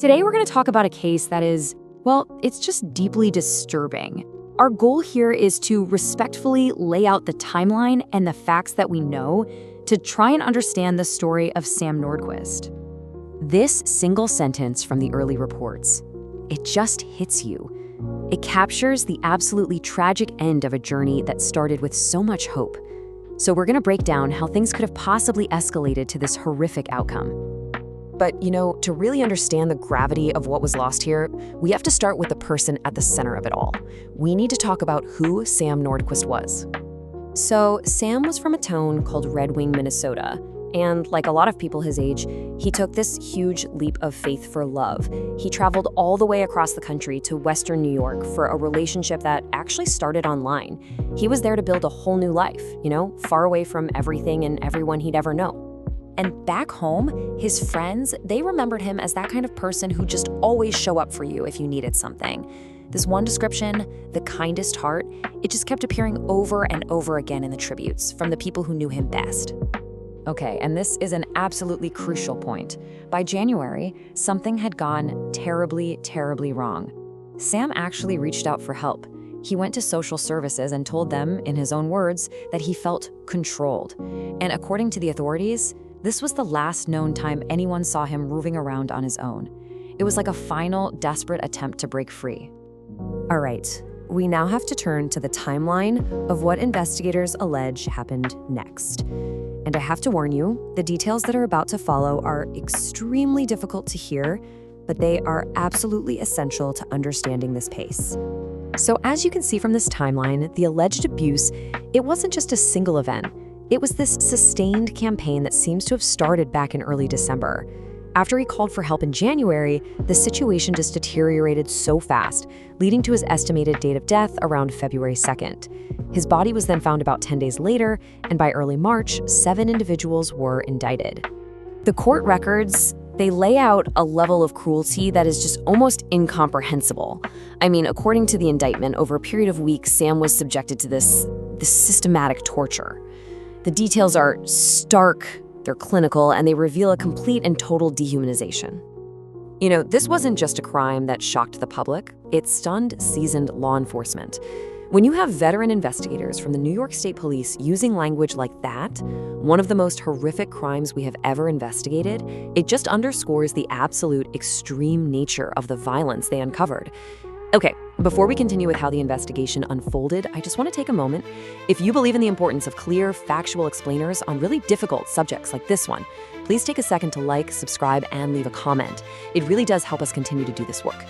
Today, we're going to talk about a case that is, well, it's just deeply disturbing. Our goal here is to respectfully lay out the timeline and the facts that we know to try and understand the story of Sam Nordquist. This single sentence from the early reports, it just hits you. It captures the absolutely tragic end of a journey that started with so much hope. So we're going to break down how things could have possibly escalated to this horrific outcome. But, to really understand the gravity of what was lost here, we have to start with the person at the center of it all. We need to talk about who Sam Nordquist was. So, Sam was from a town called Red Wing, Minnesota. And like a lot of people his age, he took this huge leap of faith for love. He traveled all the way across the country to Western New York for a relationship that actually started online. He was there to build a whole new life, far away from everything and everyone he'd ever known. And back home, his friends, they remembered him as that kind of person who just always show up for you if you needed something. This one description, the kindest heart, it just kept appearing over and over again in the tributes from the people who knew him best. Okay, and this is an absolutely crucial point. By January, something had gone terribly, terribly wrong. Sam actually reached out for help. He went to social services and told them, in his own words, that he felt controlled. And according to the authorities, this was the last known time anyone saw him moving around on his own. It was like a final, desperate attempt to break free. All right, we now have to turn to the timeline of what investigators allege happened next. And I have to warn you, the details that are about to follow are extremely difficult to hear, but they are absolutely essential to understanding this case. So as you can see from this timeline, the alleged abuse, it wasn't just a single event. It was this sustained campaign that seems to have started back in early December. After he called for help in January, the situation just deteriorated so fast, leading to his estimated date of death around February 2nd. His body was then found about 10 days later, and by early March, 7 individuals were indicted. The court records, they lay out a level of cruelty that is just almost incomprehensible. I mean, according to the indictment, over a period of weeks, Sam was subjected to this systematic torture. The details are stark, they're clinical, and they reveal a complete and total dehumanization. This wasn't just a crime that shocked the public, it stunned seasoned law enforcement. When you have veteran investigators from the New York State Police using language like that, one of the most horrific crimes we have ever investigated, it just underscores the absolute extreme nature of the violence they uncovered. Okay, before we continue with how the investigation unfolded, I just want to take a moment. If you believe in the importance of clear, factual explainers on really difficult subjects like this one, please take a second to like, subscribe, and leave a comment. It really does help us continue to do this work.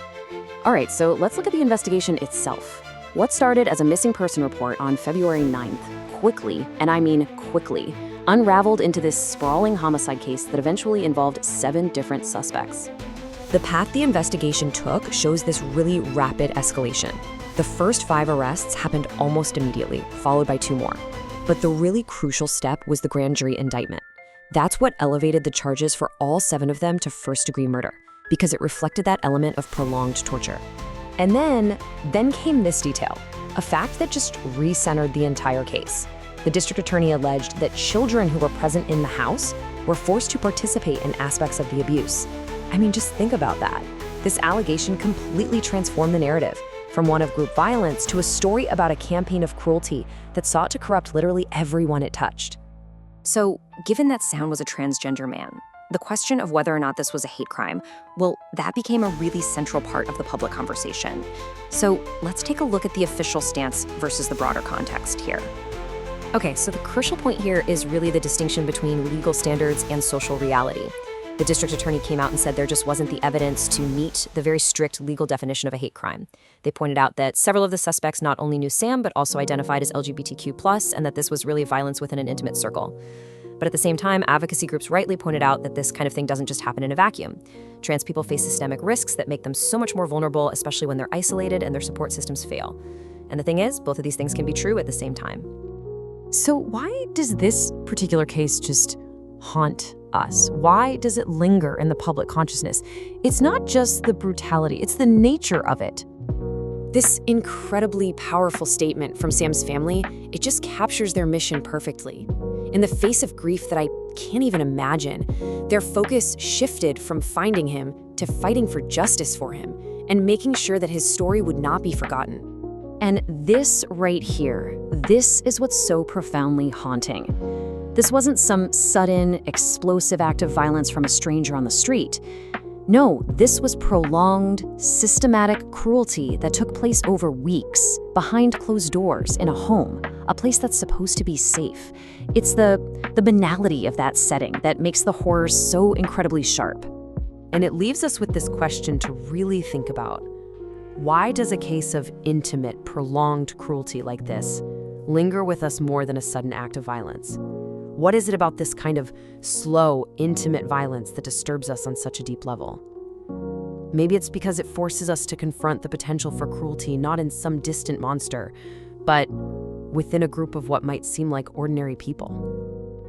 All right, so let's look at the investigation itself. What started as a missing person report on February 9th quickly, and I mean quickly, unraveled into this sprawling homicide case that eventually involved 7 different suspects. The path the investigation took shows this really rapid escalation. The first 5 arrests happened almost immediately, followed by 2 more. But the really crucial step was the grand jury indictment. That's what elevated the charges for all 7 of them to first-degree murder, because it reflected that element of prolonged torture. And then came this detail, a fact that just re-centered the entire case. The district attorney alleged that children who were present in the house were forced to participate in aspects of the abuse. I mean, just think about that. This allegation completely transformed the narrative, from one of group violence to a story about a campaign of cruelty that sought to corrupt literally everyone it touched. So, given that Sam was a transgender man, the question of whether or not this was a hate crime, well, that became a really central part of the public conversation. So, let's take a look at the official stance versus the broader context here. Okay, so the crucial point here is really the distinction between legal standards and social reality. The district attorney came out and said there just wasn't the evidence to meet the very strict legal definition of a hate crime. They pointed out that several of the suspects not only knew Sam, but also identified as LGBTQ+, and that this was really violence within an intimate circle. But at the same time, advocacy groups rightly pointed out that this kind of thing doesn't just happen in a vacuum. Trans people face systemic risks that make them so much more vulnerable, especially when they're isolated and their support systems fail. And the thing is, both of these things can be true at the same time. So why does this particular case just haunt us? Why does it linger in the public consciousness? It's not just the brutality, it's the nature of it. This incredibly powerful statement from Sam's family, it just captures their mission perfectly. In the face of grief that I can't even imagine, their focus shifted from finding him to fighting for justice for him and making sure that his story would not be forgotten. And this right here, this is what's so profoundly haunting. This wasn't some sudden, explosive act of violence from a stranger on the street. No, this was prolonged, systematic cruelty that took place over weeks, behind closed doors, in a home, a place that's supposed to be safe. It's the banality of that setting that makes the horror so incredibly sharp. And it leaves us with this question to really think about. Why does a case of intimate, prolonged cruelty like this linger with us more than a sudden act of violence? What is it about this kind of slow, intimate violence that disturbs us on such a deep level? Maybe it's because it forces us to confront the potential for cruelty not in some distant monster, but within a group of what might seem like ordinary people.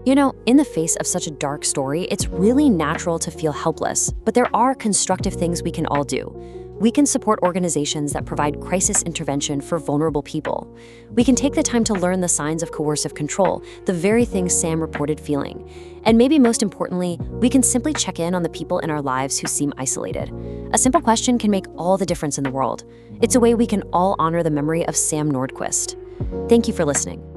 You know, in the face of such a dark story, it's really natural to feel helpless, but there are constructive things we can all do. We can support organizations that provide crisis intervention for vulnerable people. We can take the time to learn the signs of coercive control, the very thing Sam reported feeling. And maybe most importantly, we can simply check in on the people in our lives who seem isolated. A simple question can make all the difference in the world. It's a way we can all honor the memory of Sam Nordquist. Thank you for listening.